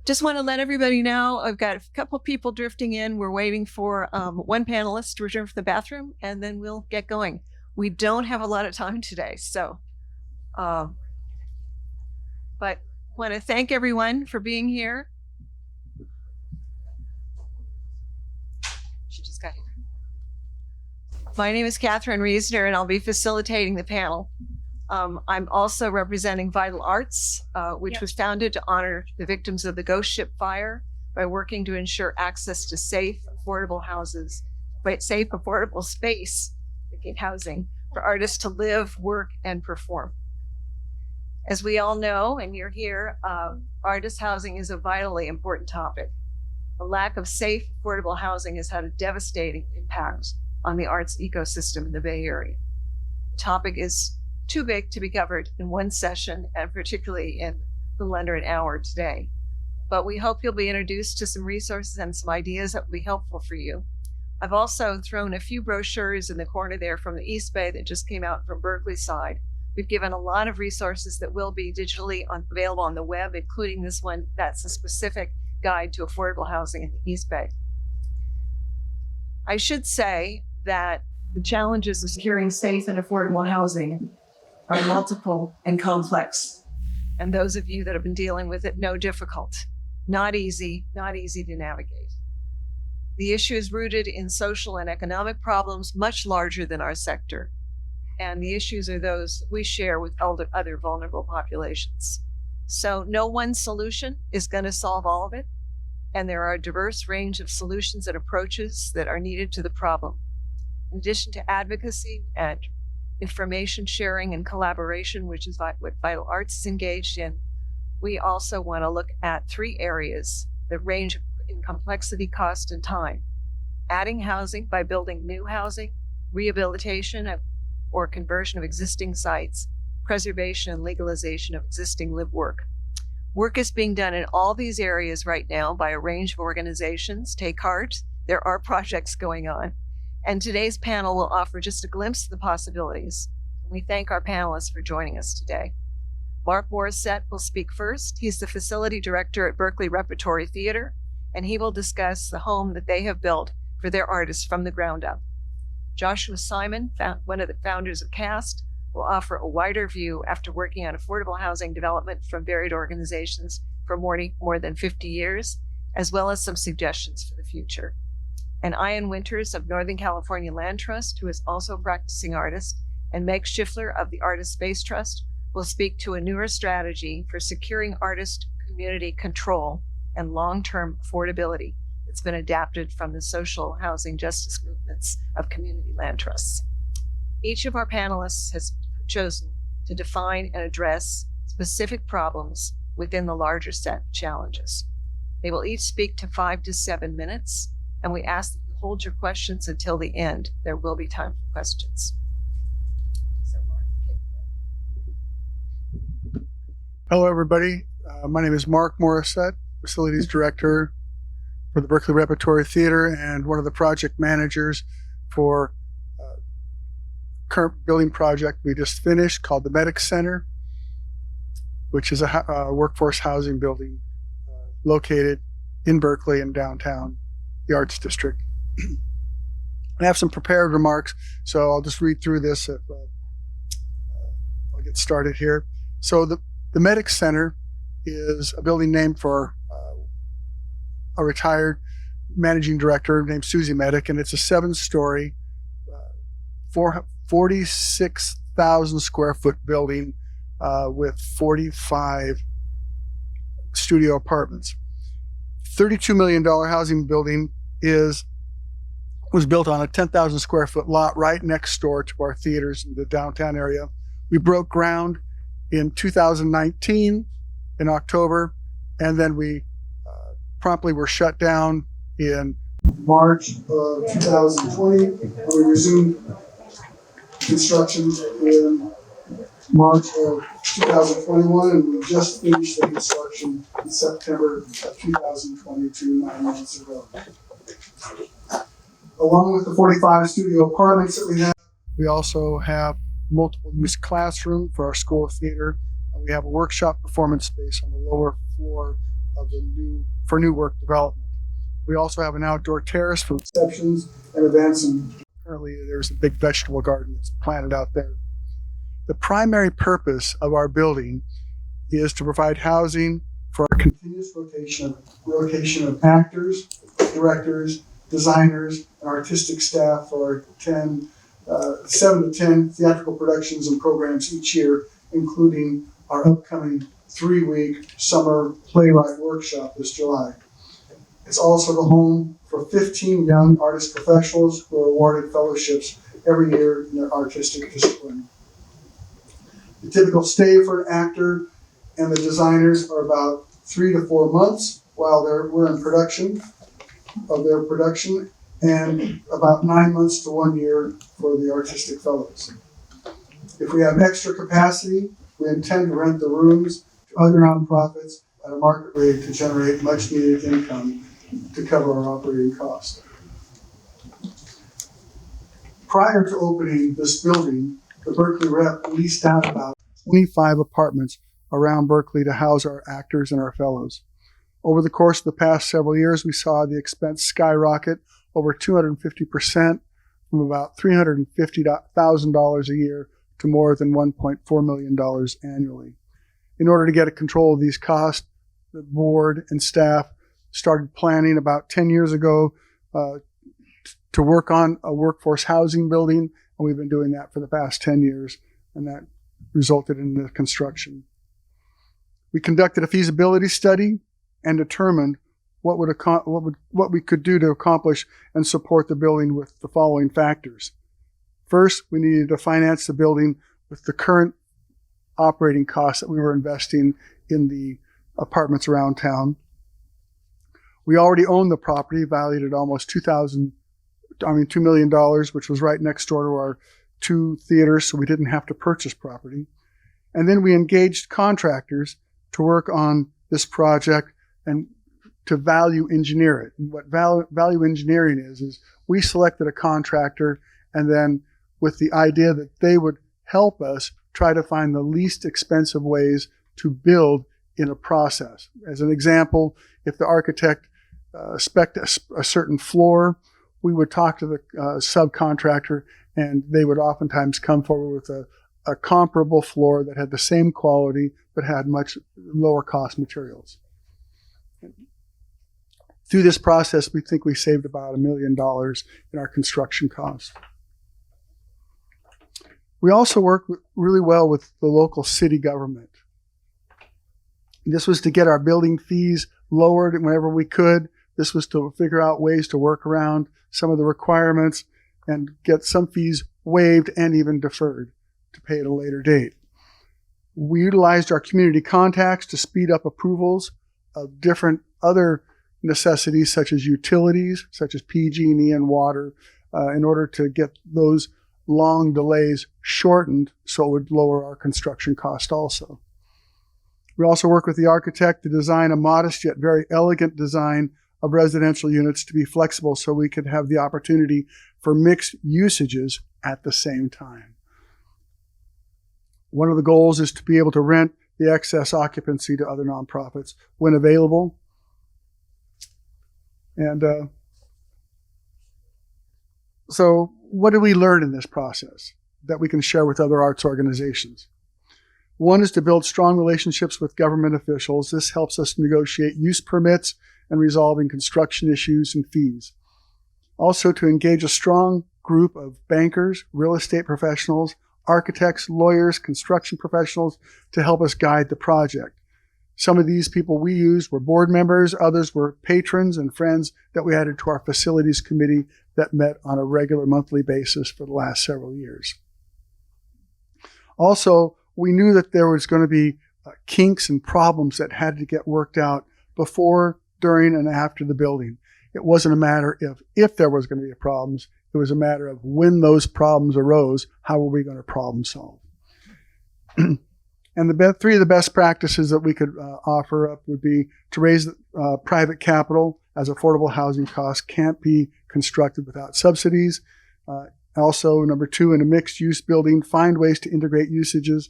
Just want to let everybody know, I've got a couple people drifting in. We're waiting for one panelist to return from the bathroom, and then we'll get going. We don't have a lot of time today, so, but want to thank everyone for being here. She just got here. My name is Kathryn Reasoner, and I'll be facilitating the panel. I'm also representing Vital Arts, which was founded to honor the victims of the ghost ship fire by working to ensure access to safe, affordable houses, safe, affordable space, housing for artists to live, work, and perform. As we all know, and you're here, artist housing is a vitally important topic. The lack of safe, affordable housing has had a devastating impact on the arts ecosystem in the Bay Area. The topic is too big to be covered in one session, and particularly in little under an hour today. But we hope you'll be introduced to some resources and some ideas that will be helpful for you. I've also thrown a few brochures in the corner there from the East Bay that just came out from Berkeley side. We've given a lot of resources that will be digitally available on the web, including this one that's a specific guide to affordable housing in the East Bay. I should say that the challenges of securing safe and affordable housing are multiple and complex. And those of you that have been dealing with it know difficult, not easy to navigate. The issue is rooted in social and economic problems much larger than our sector. And the issues are those we share with other vulnerable populations. So no one solution is going to solve all of it. And there are a diverse range of solutions and approaches that are needed to the problem. In addition to advocacy and information sharing and collaboration, which is what Vital Arts is engaged in, we also want to look at three areas that range in complexity, cost, and time. Adding housing by building new housing, rehabilitation or conversion of existing sites, preservation and legalization of existing live work. Work is being done in all these areas right now by a range of organizations. Take heart, there are projects going on. And today's panel will offer just a glimpse of the possibilities. We thank our panelists for joining us today. Mark Morrisette will speak first. He's the facility director at Berkeley Repertory Theater, and he will discuss the home that they have built for their artists from the ground up. Joshua Simon, one of the founders of CAST, will offer a wider view after working on affordable housing development from varied organizations for more than 50 years, as well as some suggestions for the future. And Ian Winters of Northern California Land Trust, who is also a practicing artist, and Meg Shiffler of the Artist Space Trust will speak to a newer strategy for securing artist community control and long-term affordability that's been adapted from the social housing justice movements of community land trusts. Each of our panelists has chosen to define and address specific problems within the larger set of challenges. They will each speak to 5 to 7 minutes, and we ask that you hold your questions until the end. There will be time for questions. So, Mark, hello, everybody. My name is Mark Morrisette, Facilities Director for the Berkeley Repertory Theater and one of the project managers for current building project we just finished called the Medic Center, which is a workforce housing building located in Berkeley and downtown, the Arts District. I have some prepared remarks, so I'll just read through this. I'll get started here. So the Medic Center is a building named for a retired managing director named Susie Medic, and it's a 7-story, 46,000 square foot building with 45 studio apartments. $32 million housing building was built on a 10,000 square foot lot right next door to our theaters in the downtown area. We broke ground in 2019 in October, and then we promptly were shut down in March of 2020. We resumed construction in March of 2021, and we just finished the construction in September of 2022, 9 months ago. Along with the 45 studio apartments that we have, we also have multiple use classroom for our School of Theater. And we have a workshop performance space on the lower floor for new work development. We also have an outdoor terrace for receptions and events, and currently there's a big vegetable garden that's planted out there. The primary purpose of our building is to provide housing for our continuous rotation of actors, directors, designers, and artistic staff for our 7 to 10 theatrical productions and programs each year, including our upcoming 3-week summer playwright workshop this July. It's also the home for 15 young artist professionals who are awarded fellowships every year in their artistic discipline. The typical stay for an actor and the designers are about 3 to 4 months while we're in production of their production, and about 9 months to 1 year for the artistic fellows. If we have extra capacity, we intend to rent the rooms to other nonprofits at a market rate to generate much needed income to cover our operating costs. Prior to opening this building, the Berkeley Rep leased out about 25 apartments around Berkeley to house our actors and our fellows. Over the course of the past several years, we saw the expense skyrocket over 250% from about $350,000 a year to more than $1.4 million annually. In order to get a control of these costs, the board and staff started planning about 10 years ago to work on a workforce housing building, and we've been doing that for the past 10 years, and that resulted in the construction. We conducted a feasibility study and determined what we could do to accomplish and support the building with the following factors. First, we needed to finance the building with the current operating costs that we were investing in the apartments around town. We already owned the property, valued at almost $2 million, which was right next door to our 2 theaters, so we didn't have to purchase property. And then we engaged contractors to work on this project and to value engineer it. And what value engineering is we selected a contractor, and then with the idea that they would help us try to find the least expensive ways to build in a process. As an example, if the architect spec'd a certain floor, we would talk to the subcontractor, and they would oftentimes come forward with a comparable floor that had the same quality but had much lower cost materials. Through this process, we think we saved about $1 million in our construction costs. We also worked really well with the local city government. This was to get our building fees lowered whenever we could. This was to figure out ways to work around some of the requirements and get some fees waived and even deferred to pay at a later date. We utilized our community contacts to speed up approvals of different other necessities such as utilities, such as PG&E and water, in order to get those long delays shortened so it would lower our construction cost also. We also work with the architect to design a modest yet very elegant design of residential units to be flexible so we could have the opportunity for mixed usages at the same time. One of the goals is to be able to rent the excess occupancy to other nonprofits when available. And so what did we learn in this process that we can share with other arts organizations? One is to build strong relationships with government officials. This helps us negotiate use permits and resolving construction issues and fees. Also, to engage a strong group of bankers, real estate professionals, architects, lawyers, construction professionals to help us guide the project. Some of these people we used were board members, others were patrons and friends that we added to our facilities committee that met on a regular monthly basis for the last several years. Also, we knew that there was going to be kinks and problems that had to get worked out before, during, and after the building. It wasn't a matter of if there was going to be problems, it was a matter of when those problems arose, how were we going to problem solve? And the 3 of the best practices that we could offer up would be to raise private capital, as affordable housing costs can't be constructed without subsidies. Also, number 2, in a mixed-use building, find ways to integrate usages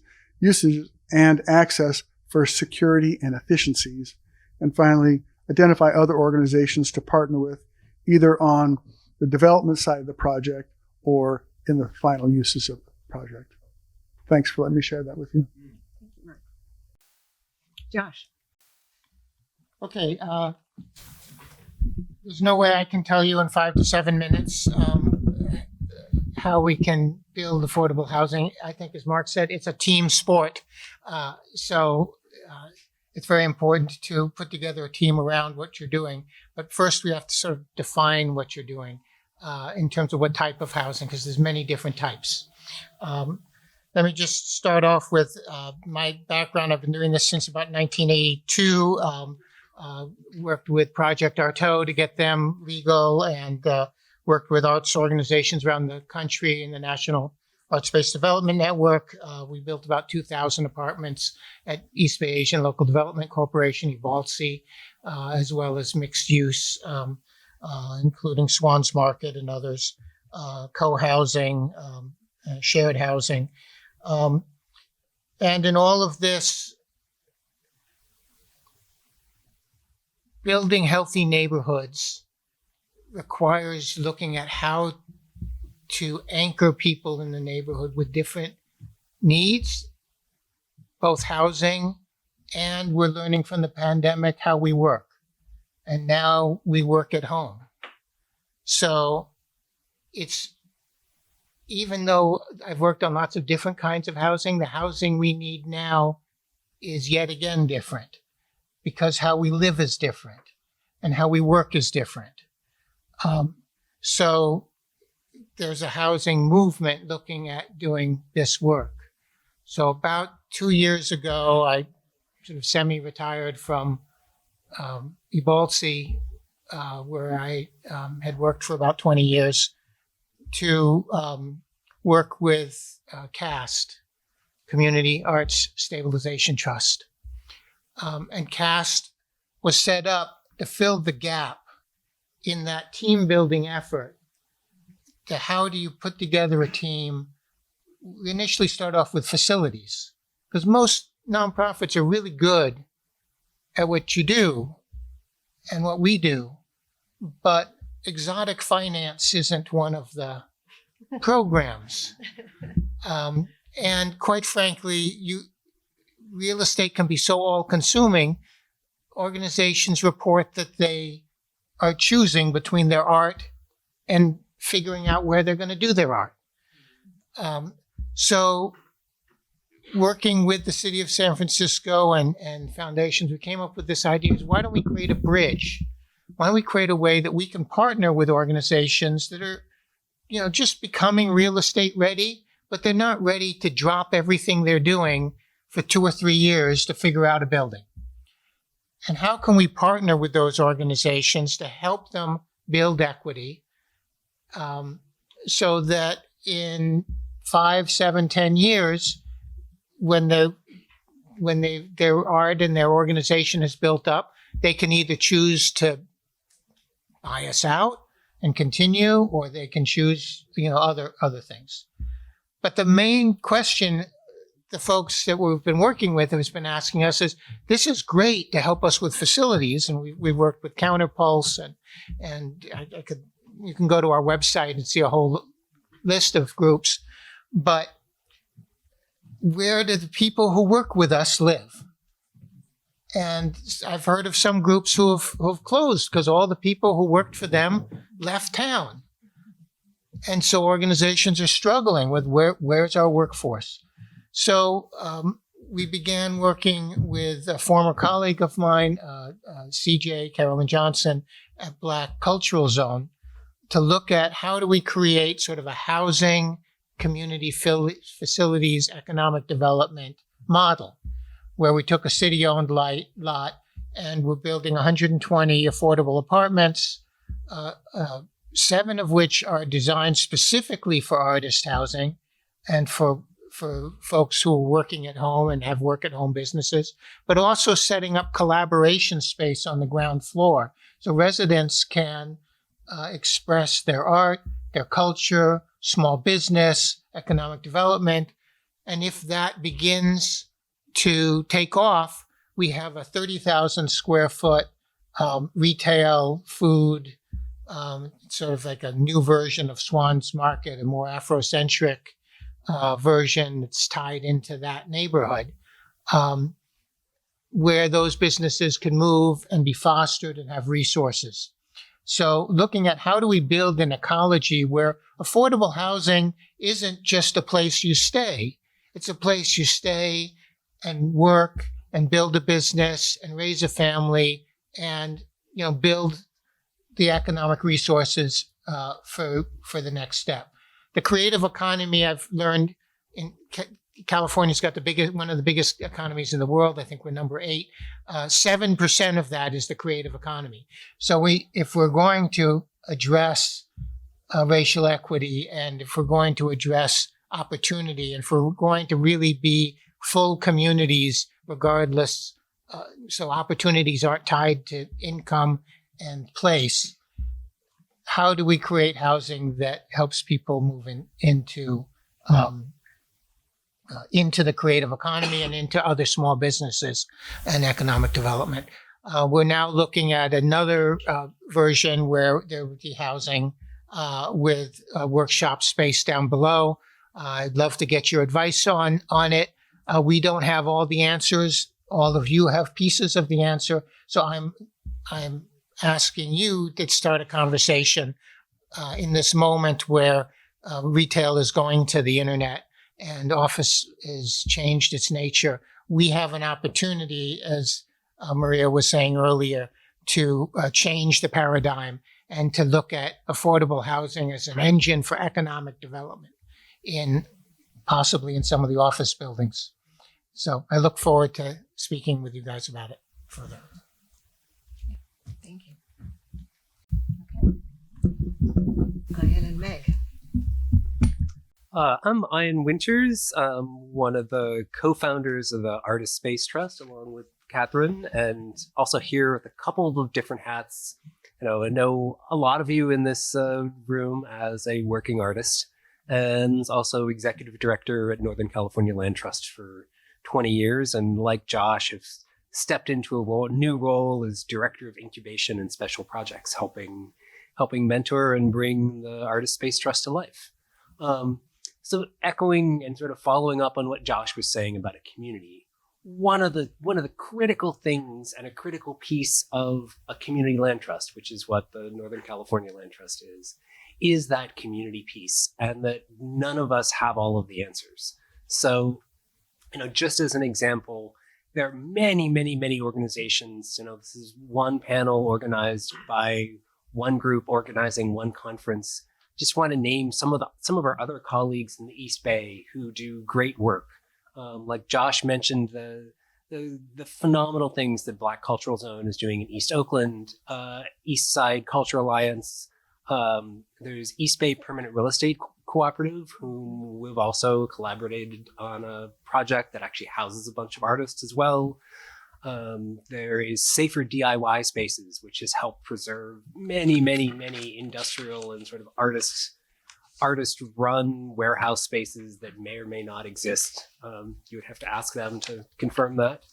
and access for security and efficiencies. And finally, identify other organizations to partner with, either on the development side of the project or in the final uses of the project. Thanks for letting me share that with you. Josh. Okay, there's no way I can tell you in 5 to 7 minutes how we can build affordable housing. I think, as Mark said, it's a team sport. So it's very important to put together a team around what you're doing. But first, we have to sort of define what you're doing in terms of what type of housing, because there's many different types. Let me just start off with my background. I've been doing this since about 1982. Worked with Project Artaud to get them legal, and worked with arts organizations around the country in the National Arts Space Development Network. We built about 2,000 apartments at East Bay Asian Local Development Corporation, Evalsi, as well as mixed use, including Swans Market and others, co-housing, shared housing. And in all of this, building healthy neighborhoods requires looking at how to anchor people in the neighborhood with different needs, both housing, and we're learning from the pandemic how we work. And now we work at home. So it's, even though I've worked on lots of different kinds of housing, the housing we need now is yet again different, because how we live is different and how we work is different. So there's a housing movement looking at doing this work. So about 2 years ago, I sort of semi-retired from Evalsi, where I had worked for about 20 years, to work with CAST, Community Arts Stabilization Trust. And CAST was set up to fill the gap in that team building effort. To how do you put together a team? We initially start off with facilities, because most nonprofits are really good at what you do and what we do, but exotic finance isn't one of the programs. And quite frankly, real estate can be so all-consuming. Organizations report that they are choosing between their art and figuring out where they're going to do their art. So working with the city of San Francisco and foundations, we came up with this idea: is why don't we create a bridge? Why don't we create a way that we can partner with organizations that are, just becoming real estate ready, but they're not ready to drop everything they're doing for 2 or 3 years to figure out a building? And how can we partner with those organizations to help them build equity, so that in 5, 7, 10 years, when their art and their organization is built up, they can either choose to buy us out and continue, or they can choose, other things. But the main question the folks that we've been working with have been asking us is, this is great to help us with facilities, and we worked with Counterpulse, and you can go to our website and see a whole list of groups, but where do the people who work with us live? And I've heard of some groups who have closed because all the people who worked for them left town. And so organizations are struggling with where's our workforce. So we began working with a former colleague of mine, CJ, Carolyn Johnson, at Black Cultural Zone, to look at how do we create sort of a housing, community facilities, economic development model, where we took a city-owned lot and we're building 120 affordable apartments, 7 of which are designed specifically for artist housing and for folks who are working at home and have work-at-home businesses, but also setting up collaboration space on the ground floor so residents can express their art, their culture, small business, economic development. And if that begins to take off, we have a 30,000 square foot retail food, sort of like a new version of Swan's Market, a more Afrocentric version that's tied into that neighborhood, where those businesses can move and be fostered and have resources. So looking at how do we build an ecology where affordable housing isn't just a place you stay, it's a place you stay and work and build a business and raise a family and, build the economic resources for the next step. The creative economy, I've learned in California's got one of the biggest economies in the world. I think we're number 8. 7% of that is the creative economy. So if we're going to address racial equity, and if we're going to address opportunity, and if we're going to really be full communities, regardless, so opportunities aren't tied to income and place, how do we create housing that helps people move into the creative economy and into other small businesses and economic development? We're now looking at another version where there would be housing with a workshop space down below. I'd love to get your advice on it. We don't have all the answers. All of you have pieces of the answer. So I'm asking you to start a conversation in this moment where retail is going to the internet and office has changed its nature. We have an opportunity, as Maria was saying earlier, to change the paradigm and to look at affordable housing as an engine for economic development possibly in some of the office buildings. So I look forward to speaking with you guys about it further. Thank you. Okay. Ian and Meg. I'm Ian Winters. I'm one of the co-founders of the Artist Space Trust, along with Kathryn, and also here with a couple of different hats. I know a lot of you in this room as a working artist, and also executive director at Northern California Land Trust for 20 years, and like Josh, have stepped into a new role as director of incubation and special projects, helping mentor and bring the Artist Space Trust to life. So echoing and sort of following up on what Josh was saying about a community, one of the critical things and a critical piece of a community land trust, which is what the Northern California Land Trust is that community piece, and that none of us have all of the answers. So, just as an example, there are many, many, many organizations. This is one panel organized by one group organizing one conference. Just want to name some of our other colleagues in the East Bay who do great work. Like Josh mentioned, the phenomenal things that Black Cultural Zone is doing in East Oakland, East Side Culture Alliance. There's East Bay Permanent Real Estate Cooperative, whom we've also collaborated on a project that actually houses a bunch of artists as well. There is Safer DIY Spaces, which has helped preserve many, many, many industrial and sort of artist-run warehouse spaces that may or may not exist. You would have to ask them to confirm that.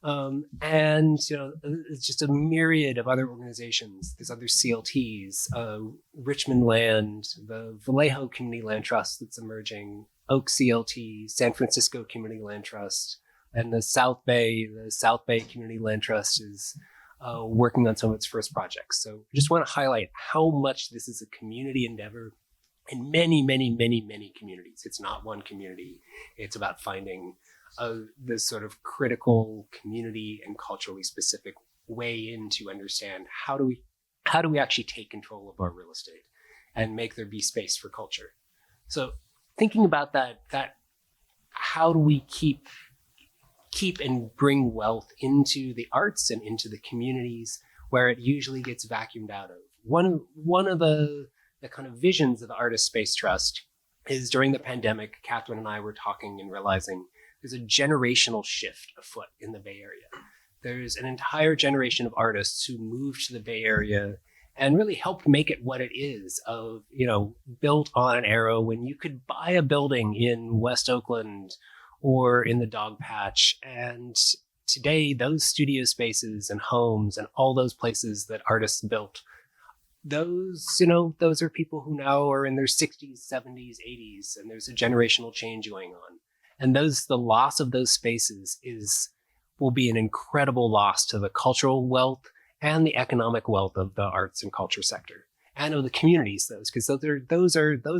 And it's just a myriad of other organizations. There's other CLTs, Richmond Land, the Vallejo Community Land Trust that's emerging, Oak CLT, San Francisco Community Land Trust, and the South Bay Community Land Trust is working on some of its first projects. So I just want to highlight how much this is a community endeavor in many, many, many, many communities. It's not one community. It's about finding this sort of critical community and culturally specific way in to understand how do we actually take control of our real estate and make there be space for culture. So thinking about that how do we keep and bring wealth into the arts and into the communities where it usually gets vacuumed out of? One of the kind of visions of the Artist Space Trust is during the pandemic, Kathryn and I were talking and realizing there's a generational shift afoot in the Bay Area. There's an entire generation of artists who moved to the Bay Area and really helped make it what it is, built on an era when you could buy a building in West Oakland or in the Dog Patch and today, those studio spaces and homes and all those places that artists built, those are people who now are in their 60s, 70s, 80s, and there's a generational change going on. And the loss of those spaces will be an incredible loss to the cultural wealth and the economic wealth of the arts and culture sector, and of the communities, because those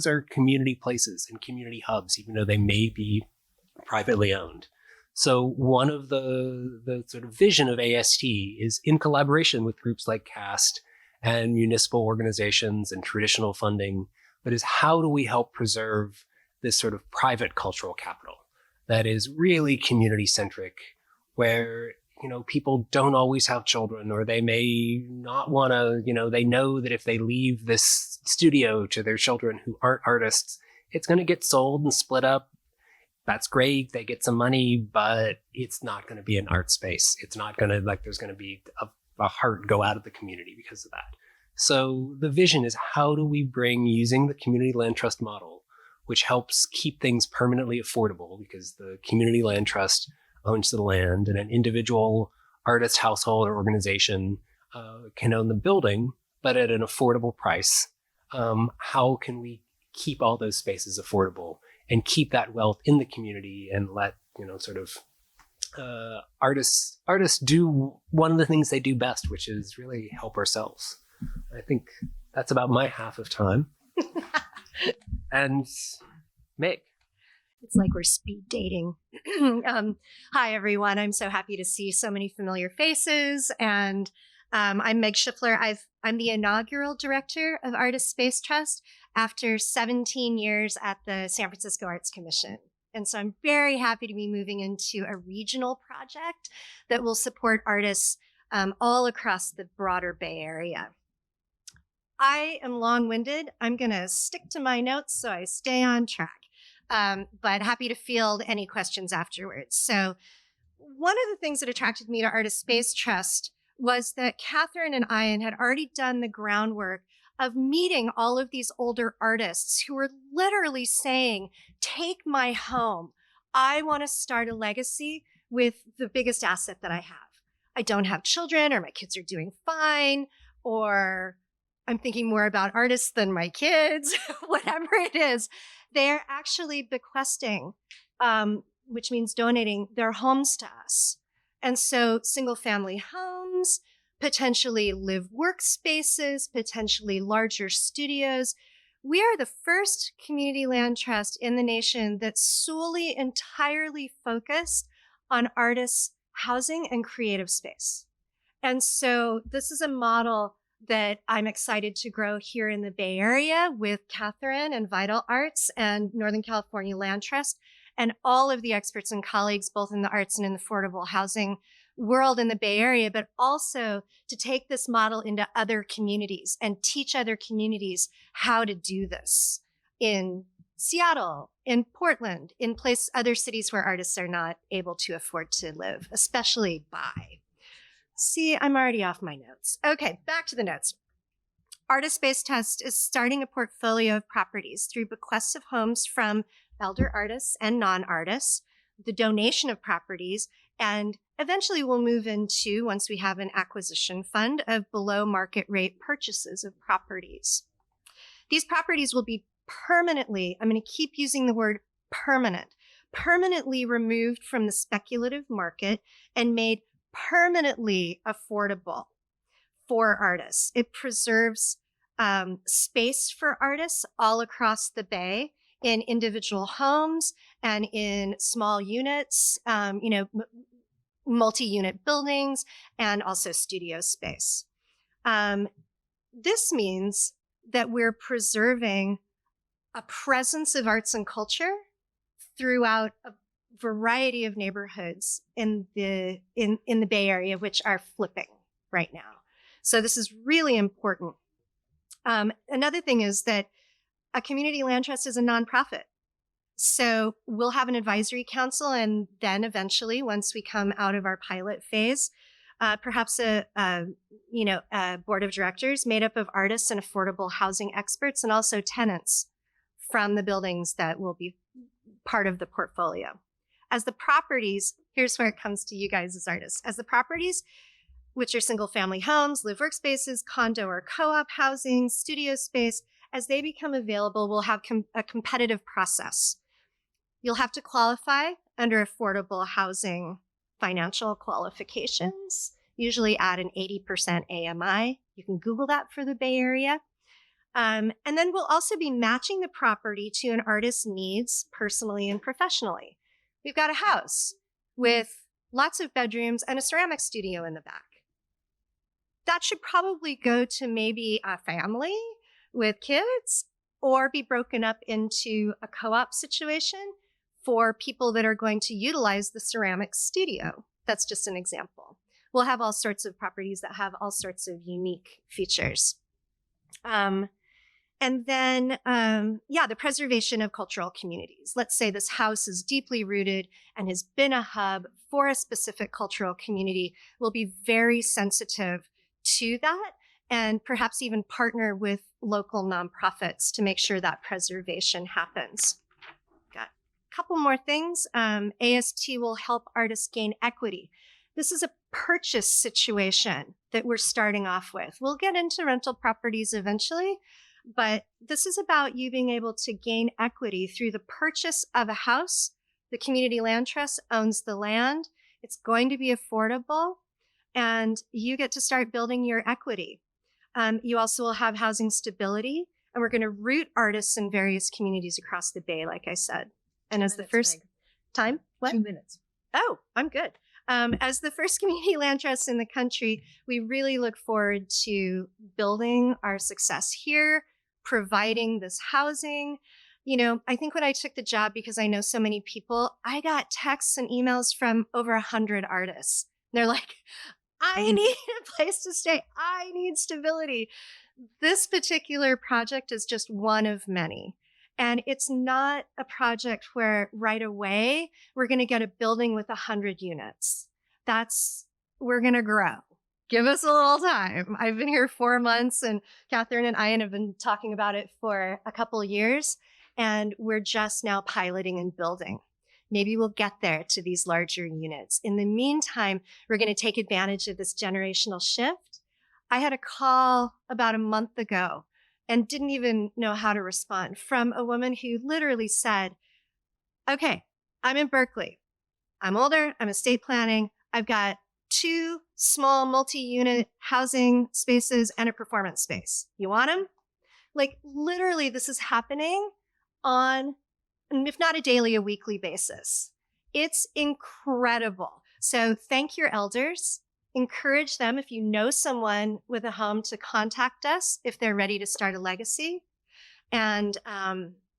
are community places and community hubs, even though they may be privately owned. So one of the sort of vision of AST is, in collaboration with groups like CAST and municipal organizations and traditional funding, but is how do we help preserve this sort of private cultural capital that is really community centric, where people don't always have children, or they may not want to, they know that if they leave this studio to their children who aren't artists, it's going to get sold and split up. That's great. They get some money, but it's not going to be an art space. It's not going to, there's going to be a heart go out of the community because of that. So the vision is, how do we bring, using the community land trust model, which helps keep things permanently affordable, because the community land trust owns the land and an individual artist, household, or organization can own the building, but at an affordable price. How can we keep all those spaces affordable and keep that wealth in the community, and let artists do one of the things they do best, which is really help ourselves. I think that's about my half of time. And Meg. It's like we're speed dating. Hi, everyone. I'm so happy to see so many familiar faces. And I'm Meg Shiffler. I'm the inaugural director of Artist Space Trust after 17 years at the San Francisco Arts Commission. And so I'm very happy to be moving into a regional project that will support artists all across the broader Bay Area. I am long-winded. I'm going to stick to my notes so I stay on track. But happy to field any questions afterwards. So one of the things that attracted me to Artist Space Trust was that Kathryn and Ian had already done the groundwork of meeting all of these older artists who were literally saying, take my home. I want to start a legacy with the biggest asset that I have. I don't have children, or my kids are doing fine, or I'm thinking more about artists than my kids, whatever it is. They're actually bequesting, which means donating their homes to us. And so single family homes, potentially live workspaces, potentially larger studios. We are the first community land trust in the nation that's solely, entirely focused on artists' housing and creative space. And so this is a model that I'm excited to grow here in the Bay Area with Kathryn and Vital Arts and Northern California Land Trust and all of the experts and colleagues, both in the arts and in the affordable housing world in the Bay Area, but also to take this model into other communities and teach other communities how to do this in Seattle, in Portland, in other cities where artists are not able to afford to live, especially by. See, I'm already off my notes. Okay, back to the notes. Artist Space Trust is starting a portfolio of properties through bequests of homes from elder artists and non-artists, the donation of properties, and eventually we'll move into, once we have an acquisition fund, of below market rate purchases of properties. These properties will be permanently, I'm going to keep using the word permanently removed from the speculative market and made permanently affordable for artists. It preserves space for artists all across the Bay in individual homes and in small units, multi-unit buildings, and also studio space. This means that we're preserving a presence of arts and culture throughout a variety of neighborhoods in the Bay Area, which are flipping right now. So this is really important. Another thing is that a community land trust is a nonprofit. So we'll have an advisory council, and then eventually, once we come out of our pilot phase, perhaps a board of directors made up of artists and affordable housing experts, and also tenants from the buildings that will be part of the portfolio. As the properties here's where it comes to you guys as artists. As the properties, which are single family homes, live workspaces, condo or co-op housing, studio space, as they become available, we'll have a competitive process. You'll have to qualify under affordable housing financial qualifications, usually at an 80% AMI. You can Google that for the Bay Area. And then we'll also be matching the property to an artist's needs personally and professionally. We've got a house with lots of bedrooms and a ceramic studio in the back. That should probably go to maybe a family with kids or be broken up into a co-op situation for people that are going to utilize the ceramic studio. That's just an example. We'll have all sorts of properties that have all sorts of unique features. And then, the preservation of cultural communities. Let's say this house is deeply rooted and has been a hub for a specific cultural community. We'll be very sensitive to that and perhaps even partner with local nonprofits to make sure that preservation happens. Got a couple more things. AST will help artists gain equity. This is a purchase situation that we're starting off with. We'll get into rental properties eventually, but this is about you being able to gain equity through the purchase of a house. The Community Land Trust owns the land. It's going to be affordable, and you get to start building your equity. You also will have housing stability, and we're going to root artists in various communities across the Bay, like I said. And as the first time, what? 2 minutes. Oh, I'm good. As the first community land trust in the country, we really look forward to building our success here, providing this housing. You know, I think when I took the job, because I know so many people, I got texts and emails from over 100 artists. They're like, I need a place to stay. I need stability. This particular project is just one of many. And it's not a project where right away we're going to get a building with 100 units. We're going to grow. Give us a little time. I've been here 4 months, and Kathryn and Ian have been talking about it for a couple of years, and we're just now piloting and building. Maybe we'll get there to these larger units. In the meantime, we're going to take advantage of this generational shift. I had a call about a month ago and didn't even know how to respond from a woman who literally said, okay, I'm in Berkeley. I'm older. I'm estate planning. I've got 2 small multi-unit housing spaces and a performance space. You want them? Like literally this is happening on, if not a daily, a weekly basis. It's incredible. So thank your elders. Encourage them, if you know someone with a home, to contact us if they're ready to start a legacy. And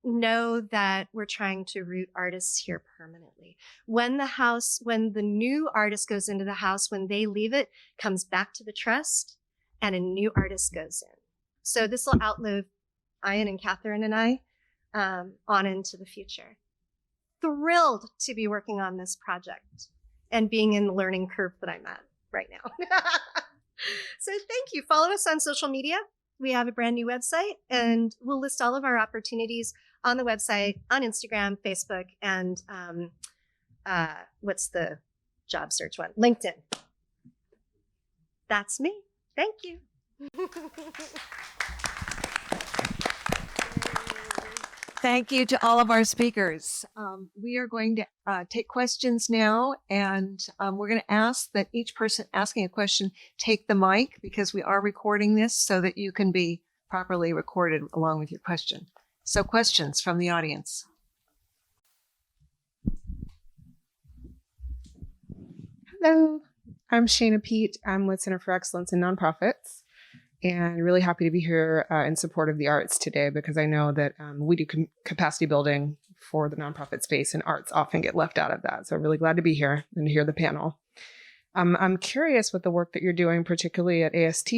know that we're trying to root artists here permanently. When the new artist goes into the house, when they leave it, comes back to the trust and a new artist goes in. So this will outlive Ian and Kathryn and I on into the future. Thrilled to be working on this project and being in the learning curve that I'm at right now. So thank you. Follow us on social media. We have a brand new website, and we'll list all of our opportunities on the website, on Instagram, Facebook, and what's the job search one? LinkedIn. That's me. Thank you. Thank you to all of our speakers. We are going to take questions now, and we're going to ask that each person asking a question take the mic, because we are recording this so that you can be properly recorded along with your question. So questions from the audience. Hello, I'm Shayna Pete. I'm with Center for Excellence in Nonprofits, and really happy to be here in support of the arts today, because I know that we do capacity building for the nonprofit space, and arts often get left out of that. So I'm really glad to be here and to hear the panel. I'm curious with the work that you're doing, particularly at AST.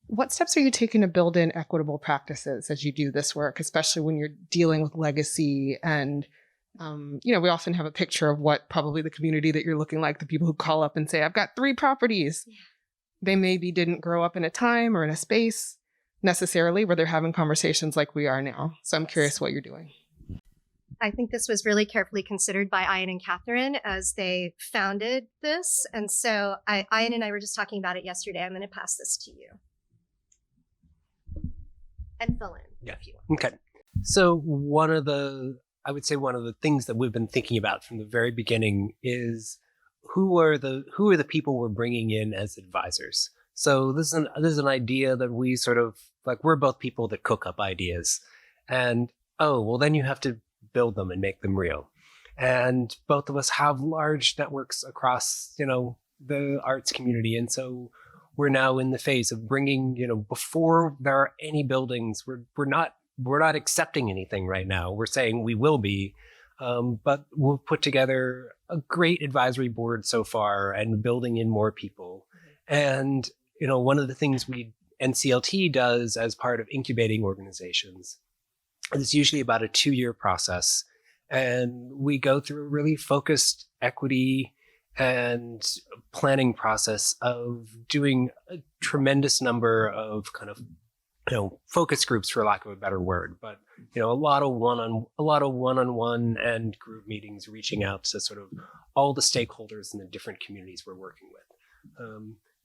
What steps are you taking to build in equitable practices as you do this work, especially when you're dealing with legacy? And, we often have a picture of what probably the community that you're looking like, the people who call up and say, I've got 3 properties. Yeah. They maybe didn't grow up in a time or in a space necessarily where they're having conversations like we are now. So I'm curious what you're doing. I think this was really carefully considered by Ian and Kathryn as they founded this. And so Ian and I were just talking about it yesterday. I'm going to pass this to you. And fill in if you want. Okay. So I would say one of the things that we've been thinking about from the very beginning is who are the people we're bringing in as advisors. So this is an idea that we sort of like, we're both people that cook up ideas, and then you have to build them and make them real. And both of us have large networks across, the arts community. And so we're now in the phase of bringing, before there are any buildings, we're not accepting anything right now. We're saying we will be, but we'll put together a great advisory board so far and building in more people. And, one of the things NCLT does as part of incubating organizations is usually about a 2-year process. And we go through a really focused equity and planning process of doing a tremendous number of kind of, focus groups, for lack of a better word, but, a lot of one-on-one and group meetings, reaching out to sort of all the stakeholders in the different communities we're working with.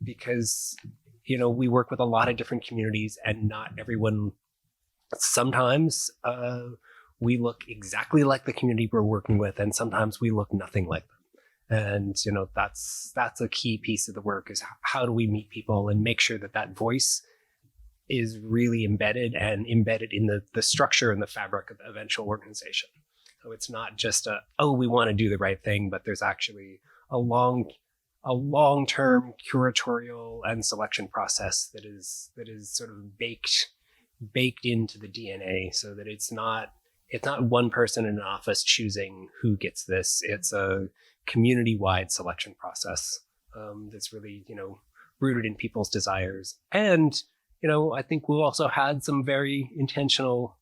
Because, we work with a lot of different communities, and not everyone, sometimes we look exactly like the community we're working with, and sometimes we look nothing like them. And, that's a key piece of the work, is how do we meet people and make sure that voice is really embedded in the structure and the fabric of the eventual organization. So it's not just we want to do the right thing, but there's actually a long-term curatorial and selection process that is sort of baked into the DNA, so that it's not one person in an office choosing who gets this. It's a community-wide selection process that's really, rooted in people's desires. And, I think we've also had some very intentional,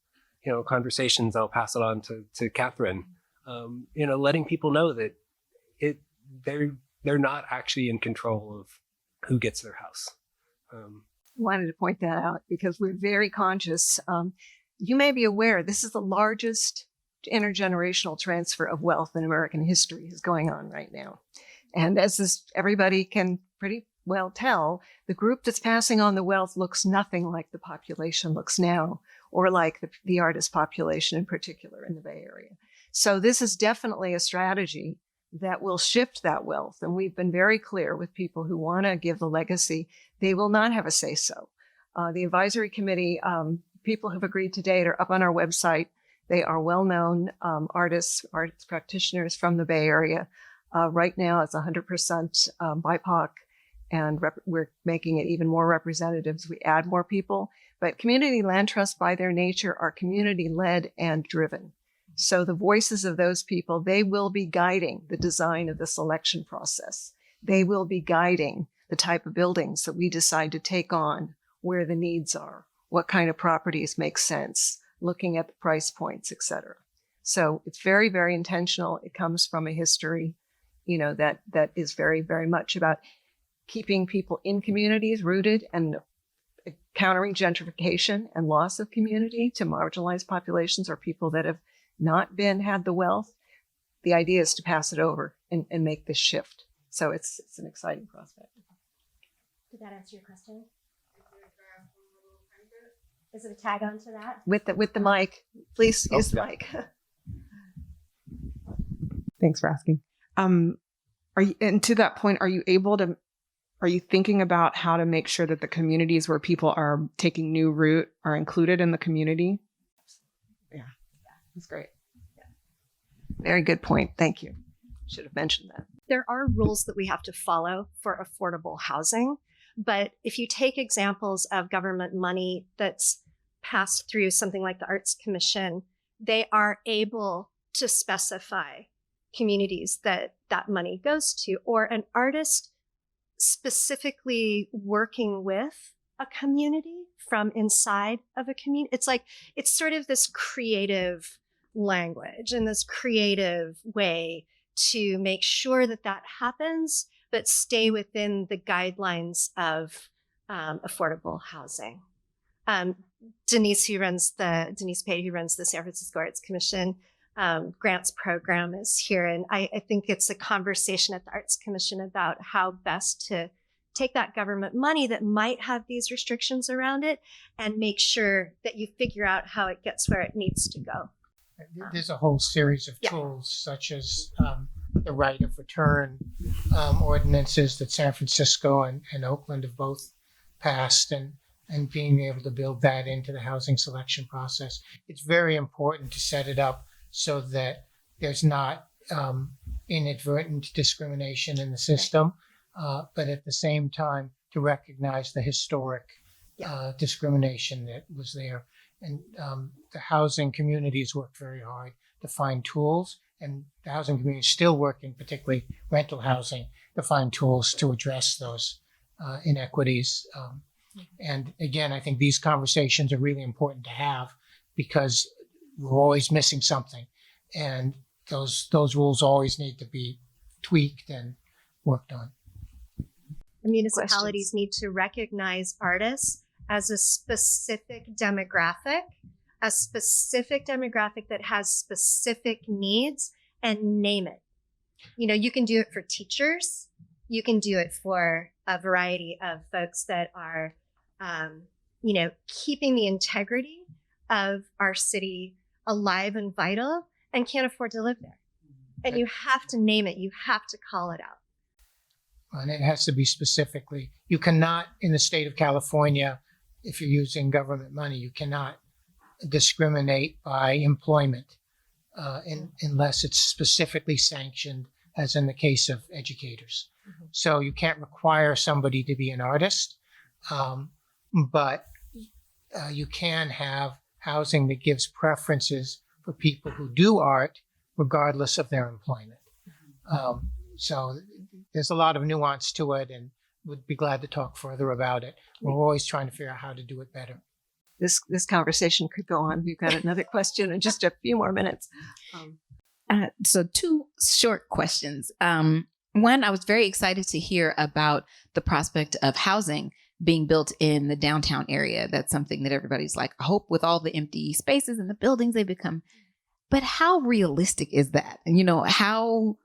conversations. I'll pass it on to Kathryn, letting people know that they're not actually in control of who gets their house. Wanted to point that out because we're very conscious. You may be aware this is the largest intergenerational transfer of wealth in American history is going on right now. And everybody can pretty well tell, the group that's passing on the wealth looks nothing like the population looks now, or like the artist population in particular in the Bay Area. So this is definitely a strategy that will shift that wealth. And we've been very clear with people who want to give the legacy, they will not have a say-so. The advisory committee, people who've agreed to date are up on our website. They are well-known artists practitioners from the Bay Area. Right now, it's 100% BIPOC, and we're making it even more representative as we add more people. But community land trusts, by their nature, are community-led and driven. So the voices of those people, they will be guiding the design of the selection process. They will be guiding the type of buildings that we decide to take on, where the needs are, what kind of properties make sense, looking at the price points, et cetera. So it's very, very intentional. It comes from a history, that is very, very much about keeping people in communities rooted and countering gentrification and loss of community to marginalized populations or people that have not had the wealth. The idea is to pass it over and make this shift. So it's an exciting prospect. Did that answer your question? Is it a tag on to that? With the mic, please use the mic. Thanks for asking. And to that point, are you thinking about how to make sure that the communities where people are taking new root are included in the community? Yeah, that's great. Very good point. Thank you. Should have mentioned that. There are rules that we have to follow for affordable housing. But if you take examples of government money that's passed through something like the Arts Commission, they are able to specify communities that money goes to, or an artist specifically working with a community from inside of a community. It's sort of this creative language and this creative way to make sure that happens, but stay within the guidelines of affordable housing. Denise Pate, who runs the San Francisco Arts Commission, grants program is here. And I think it's a conversation at the Arts Commission about how best to take that government money that might have these restrictions around it and make sure that you figure out how it gets where it needs to go. There's a whole series of Yeah. tools, such as the right of return ordinances that San Francisco and Oakland have both passed, and being able to build that into the housing selection process. It's very important to set it up so that there's not inadvertent discrimination in the system, but at the same time to recognize the historic discrimination that was there. And the housing communities worked very hard to find tools, and the housing community is still working, particularly rental housing, to find tools to address those inequities. And again, I think these conversations are really important to have because we're always missing something, and those rules always need to be tweaked and worked on. The municipalities need to recognize artists as a specific demographic that has specific needs, and name it. You know, you can do it for teachers. You can do it for a variety of folks that are, keeping the integrity of our city alive and vital and can't afford to live there. And you have to name it. You have to call it out. And it has to be specifically. You cannot, in the state of California, if you're using government money, you cannot discriminate by employment unless it's specifically sanctioned, as in the case of educators. Mm-hmm. So you can't require somebody to be an artist, but you can have housing that gives preferences for people who do art, regardless of their employment. So there's a lot of nuance to it, and would be glad to talk further about it. We're always trying to figure out how to do it better. This conversation could go on. We've got another question in just a few more minutes. So 2 short questions. One, I was very excited to hear about the prospect of housing being built in the downtown area. That's something that everybody's like, I hope with all the empty spaces and the buildings they become. But how realistic is that? And, you know, how,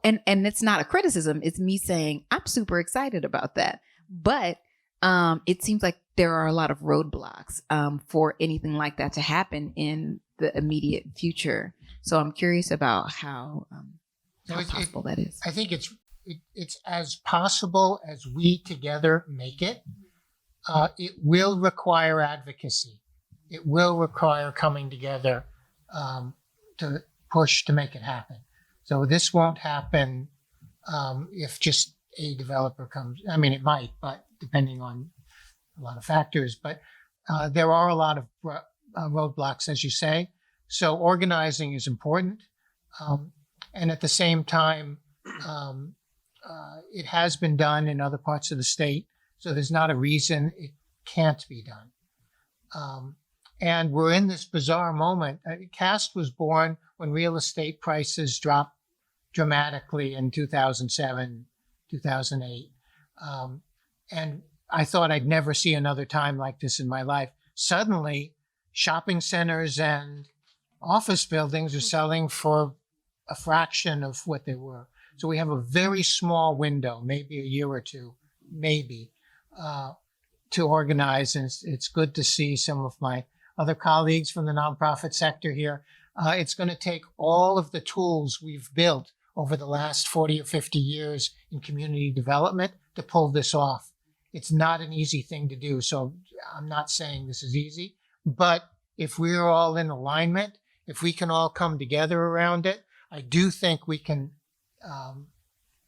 and it's not a criticism. It's me saying I'm super excited about that. But it seems like there are a lot of roadblocks for anything like that to happen in the immediate future. So I'm curious about how possible that is. I think it's as possible as we together make it. It will require advocacy. It will require coming together to push to make it happen. So this won't happen if just a developer comes. I mean, it might, but depending on a lot of factors. But there are a lot of roadblocks, as you say. So organizing is important. And at the same time, it has been done in other parts of the state. So there's not a reason it can't be done. And we're in this bizarre moment. CAST was born when real estate prices dropped dramatically in 2007, 2008. And I thought I'd never see another time like this in my life. Suddenly, shopping centers and office buildings are selling for a fraction of what they were. So we have a very small window, maybe a year or two, to organize. And it's good to see some of my other colleagues from the nonprofit sector here. It's going to take all of the tools we've built over the last 40 or 50 years in community development to pull this off. It's not an easy thing to do. So I'm not saying this is easy, but if we're all in alignment, if we can all come together around it, I do think we can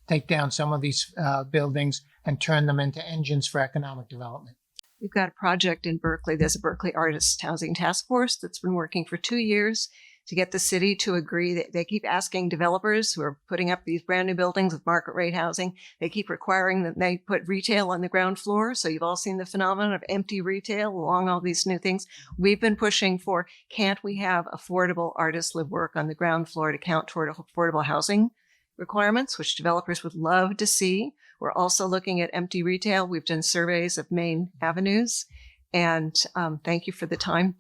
take down some of these buildings and turn them into engines for economic development. We've got a project in Berkeley. There's a Berkeley Artists Housing Task Force that's been working for 2 years to get the city to agree. They keep asking developers who are putting up these brand new buildings with market rate housing, they keep requiring that they put retail on the ground floor. So you've all seen the phenomenon of empty retail along all these new things. We've been pushing for, can't we have affordable artist live work on the ground floor to count toward affordable housing requirements, which developers would love to see. We're also looking at empty retail. We've done surveys of main avenues. And thank you for the time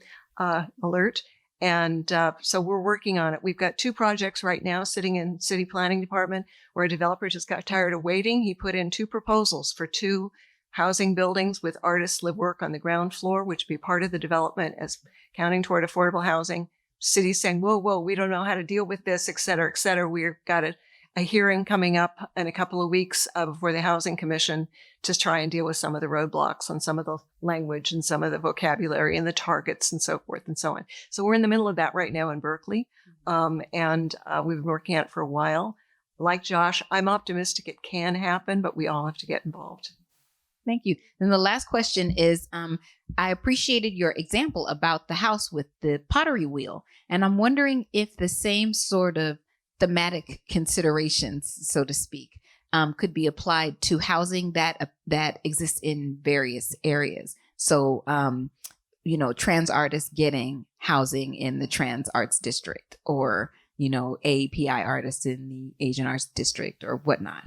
alert. And so we're working on it. We've got 2 projects right now sitting in city planning department where a developer just got tired of waiting. He put in 2 proposals for 2 housing buildings with artists live work on the ground floor, which would be part of the development as counting toward affordable housing. City's saying, whoa, we don't know how to deal with this, et cetera, et cetera. We've got a hearing coming up in a couple of weeks before the Housing Commission to try and deal with some of the roadblocks on some of the language and some of the vocabulary and the targets and so forth and so on. So we're in the middle of that right now in Berkeley. And we've been working at it for a while. Like Josh, I'm optimistic it can happen, but we all have to get involved. Thank you. And the last question is, I appreciated your example about the house with the pottery wheel. And I'm wondering if the same sort of thematic considerations, so to speak, could be applied to housing that exists in various areas. So, trans artists getting housing in the trans arts district, or, API artists in the Asian arts district or whatnot.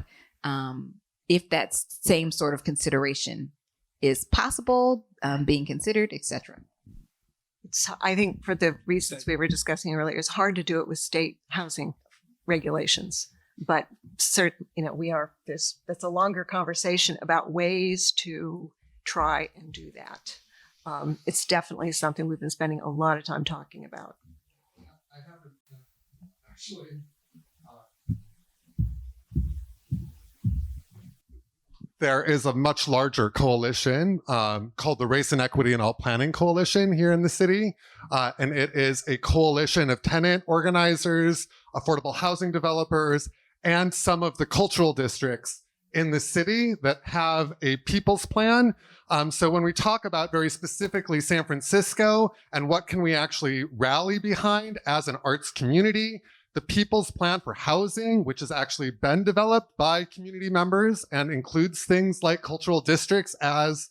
If that same sort of consideration is possible, being considered, etc. I think for the reasons we were discussing earlier, it's hard to do it with state housing regulations, but that's a longer conversation about ways to try and do that. It's definitely something we've been spending a lot of time talking about. I haven't actually. There is a much larger coalition called the Race and Equity and All Planning Coalition here in the city. And it is a coalition of tenant organizers, affordable housing developers, and some of the cultural districts in the city that have a people's plan. So when we talk about very specifically San Francisco and what can we actually rally behind as an arts community, the People's Plan for Housing, which has actually been developed by community members and includes things like cultural districts as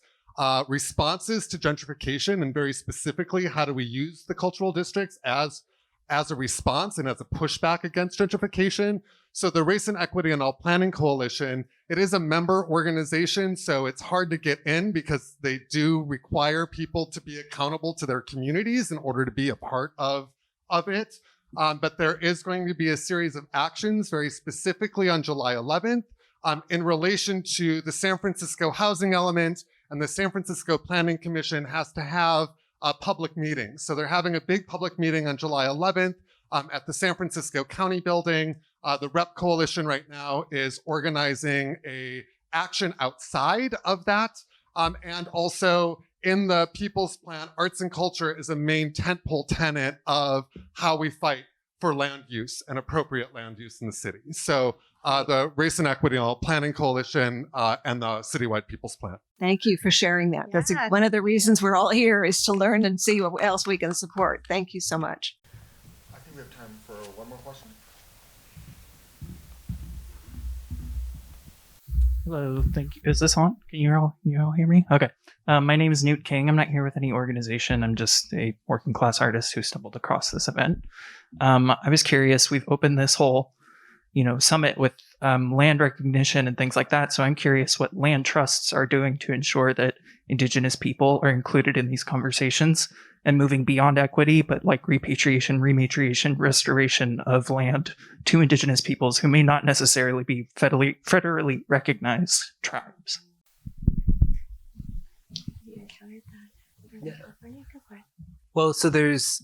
responses to gentrification, and very specifically, how do we use the cultural districts as a response and as a pushback against gentrification. So the Race and Equity and All Planning Coalition, it is a member organization, so it's hard to get in because they do require people to be accountable to their communities in order to be a part of it. But there is going to be a series of actions very specifically on July 11th in relation to the San Francisco housing element, and the San Francisco Planning Commission has to have a public meeting. So they're having a big public meeting on July 11th at the San Francisco County building. The Rep Coalition right now is organizing a action outside of that. And also in the People's Plan, arts and culture is a main tentpole tenet of how we fight for land use and appropriate land use in the city. So the Race and Equity and All Planning Coalition and the Citywide People's Plan. Thank you for sharing that. That's one of the reasons we're all here, is to learn and see what else we can support. Thank you so much. I think we have time for one more question. Hello, thank you. Is this on? Can you all hear me? Okay. My name is Newt King. I'm not here with any organization. I'm just a working class artist who stumbled across this event. I was curious. We've opened this whole, summit with land recognition and things like that. So I'm curious what land trusts are doing to ensure that Indigenous people are included in these conversations and moving beyond equity, but like repatriation, rematriation, restoration of land to Indigenous peoples who may not necessarily be federally recognized tribes. Well, so there's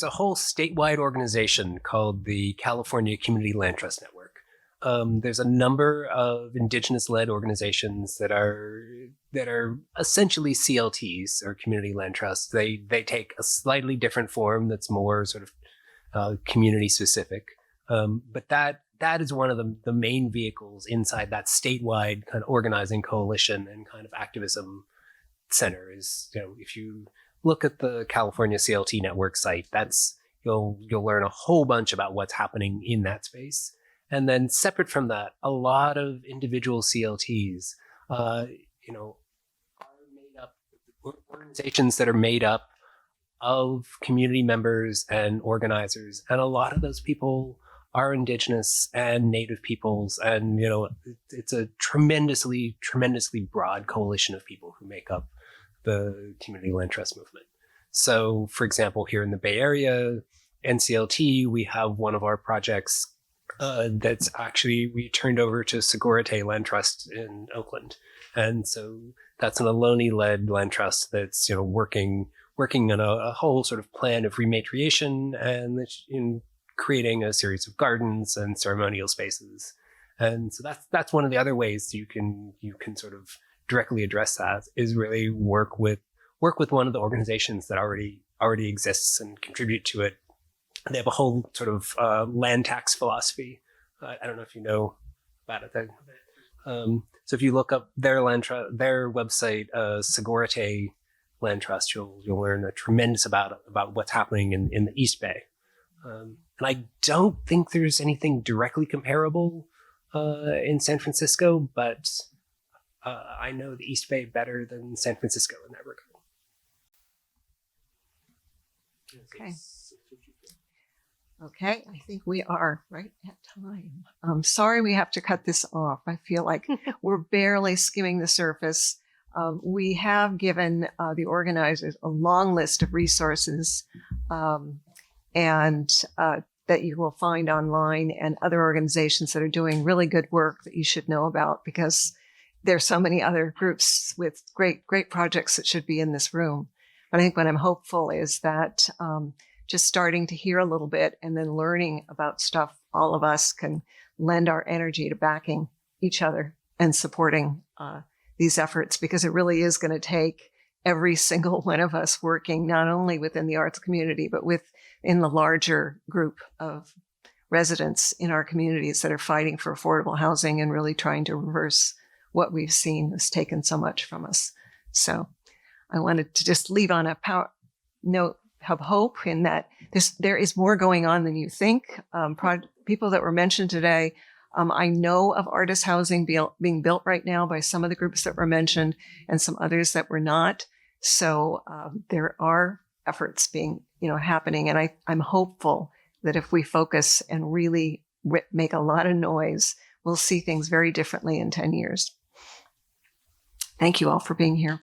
a whole statewide organization called the California Community Land Trust Network. There's a number of Indigenous-led organizations that are essentially CLTs, or community land trusts. They take a slightly different form that's more sort of community-specific, but that is one of the main vehicles inside that statewide kind of organizing coalition and kind of activism center. Is, if you look at the California CLT Network site, you'll learn a whole bunch about what's happening in that space. And then separate from that, a lot of individual CLTs, are made up, organizations that are made up of community members and organizers. And a lot of those people are Indigenous and Native peoples. And, it's a tremendously broad coalition of people who make up the Community Land Trust movement. So, for example, here in the Bay Area, NCLT, we have one of our projects that's actually we turned over to Segurite Land Trust in Oakland, and so that's an Ohlone-led land trust that's working on a whole sort of plan of rematriation and in creating a series of gardens and ceremonial spaces. And so that's one of the other ways you can sort of directly address that, is really work with one of the organizations that already exists and contribute to it. They have a whole sort of land tax philosophy. I don't know if you know about it. So if you look up their website, Segurite Land Trust, you'll learn a tremendous about what's happening in the East Bay. And I don't think there's anything directly comparable in San Francisco, but I know the East Bay better than San Francisco in that regard. Okay. Okay, I think we are right at time. I'm sorry we have to cut this off. I feel like we're barely skimming the surface. We have given the organizers a long list of resources and that you will find online, and other organizations that are doing really good work that you should know about, because there's so many other groups with great projects that should be in this room. But I think what I'm hopeful is that just starting to hear a little bit and then learning about stuff, all of us can lend our energy to backing each other and supporting these efforts, because it really is going to take every single one of us working not only within the arts community, but within the larger group of residents in our communities that are fighting for affordable housing and really trying to reverse what we've seen has taken so much from us. So I wanted to just leave on a note of hope in that there is more going on than you think. People that were mentioned today, I know of artist housing being built right now by some of the groups that were mentioned and some others that were not. So there are efforts being happening, and I'm hopeful that if we focus and really make a lot of noise, we'll see things very differently in 10 years. Thank you all for being here.